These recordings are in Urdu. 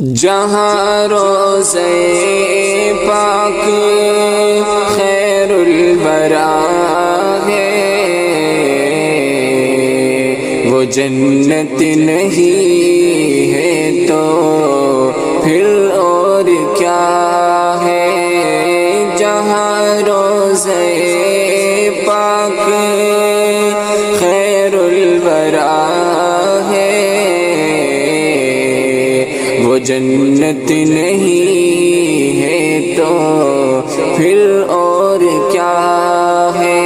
جہاں روضہ پاک خیر الورا ہے، وہ جنت نہیں ہے تو پھر اور کیا ہے۔ جہاں روضہ پاک خیر الورا ہے، وہ جنت نہیں ہے تو پھر اور کیا ہے۔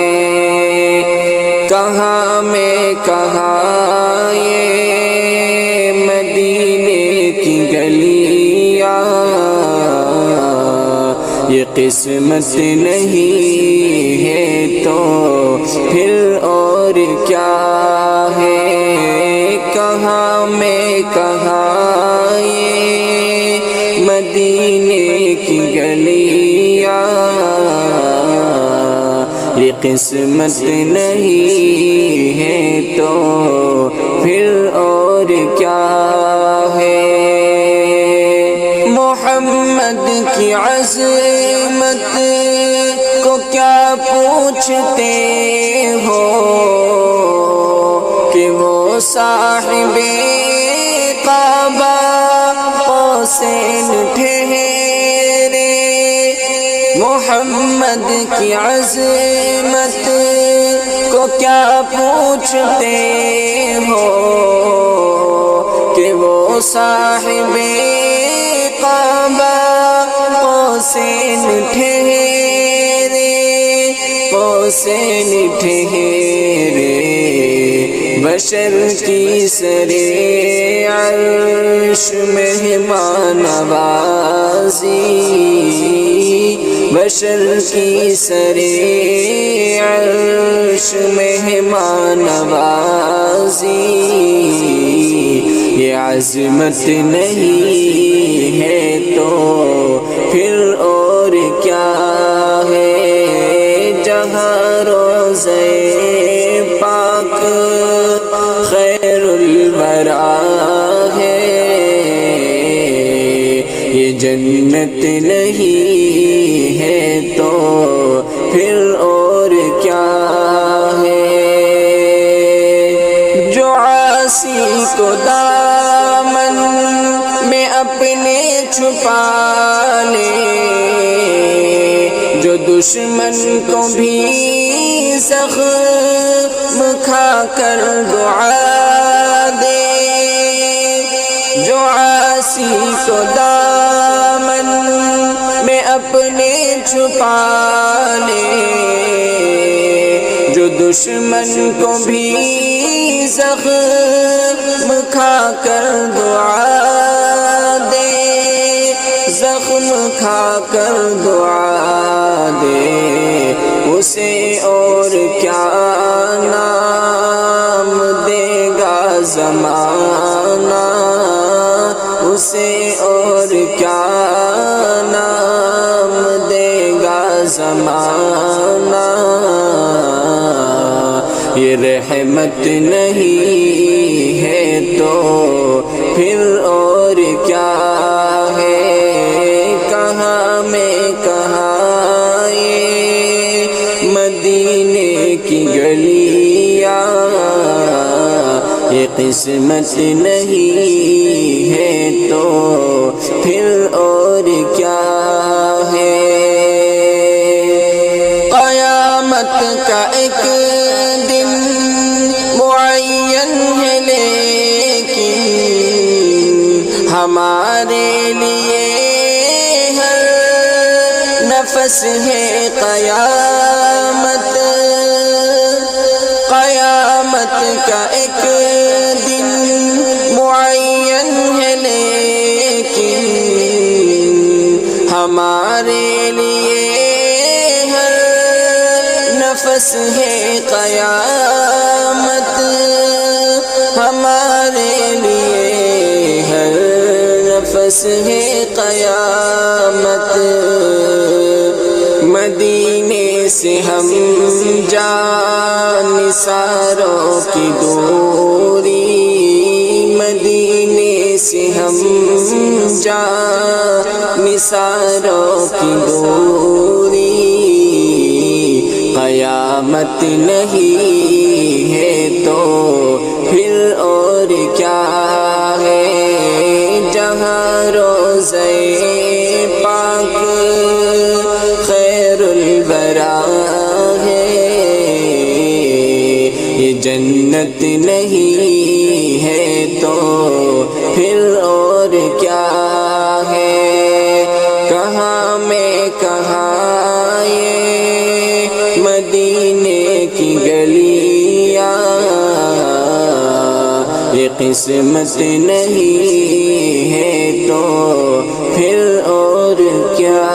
کہاں میں کہاں یہ مدینے کی گلیاں، یہ قسمت نہیں ہے تو پھر اور کیا ہے۔ کہاں میں کہاں یہ مدینے کی گلیاں، یہ قسمت نہیں ہے تو پھر اور کیا ہے۔ محمد کی عظمت کو کیا پوچھتے ہو کہ وہ صاحب کعبہ قوسین ٹھہرے۔ محمد کی عظمت کو کیا پوچھتے ہو کہ وہ صاحب کعبہ قوسین ٹھہرے، قوسین ٹھہرے۔ بشر کی سرے عرش مہمان نوازی، بشر کی سرے عرش مہمان نوازی، یہ عظمت نہیں ہے تو پھر اور کیا ہے۔ جہاں روضہ پاک خیر الورا ہے، یہ جنت نہیں ہے تو پھر اور کیا ہے۔ جو عاصی کو دامن میں اپنے چھپا لے، جو دشمن کو بھی زخم کھا کر دعا دے، جو عاصی کو دامن میں اپنے چھپا لے، جو دشمن کو بھی زخم کھا کر دعا دے، زخم کھا کر دعا دے، اسے اور کیا نام دے گا زمانہ، اسے اور کیا نام دے گا زمانہ۔ یہ رحمت نہیں ہے تو پھر اور کیا ہے۔ کہاں میں کہاں یہ مدینے کی گلیاں، یہ قسمت نہیں ہے تو پھر اور کیا ہے۔ قیامت کا ایک دن معین ہے لیکن ہمارے لیے ہر نفس ہے قیامت۔ قیامت کا ایک دن معین ہے لیکن ہمارے لیے ہر نفس ہے قیامت، ہمارے لیے ہر نفس ہے قیامت۔ مدینے سے ہم جانثاروں کی دوری، مدینے سے ہم جا نثاروں کی دوری قیامت نہیں ہے تو پھر اور کیا ہے جہاں روزے پاک خیر الورا ہے یہ جنت نہیں ہے تو پھر اور کیا ہے کہاں میں کہاں یہ مدینے کی گلیاں یہ قسمت نہیں ہے تو پھر اور کیا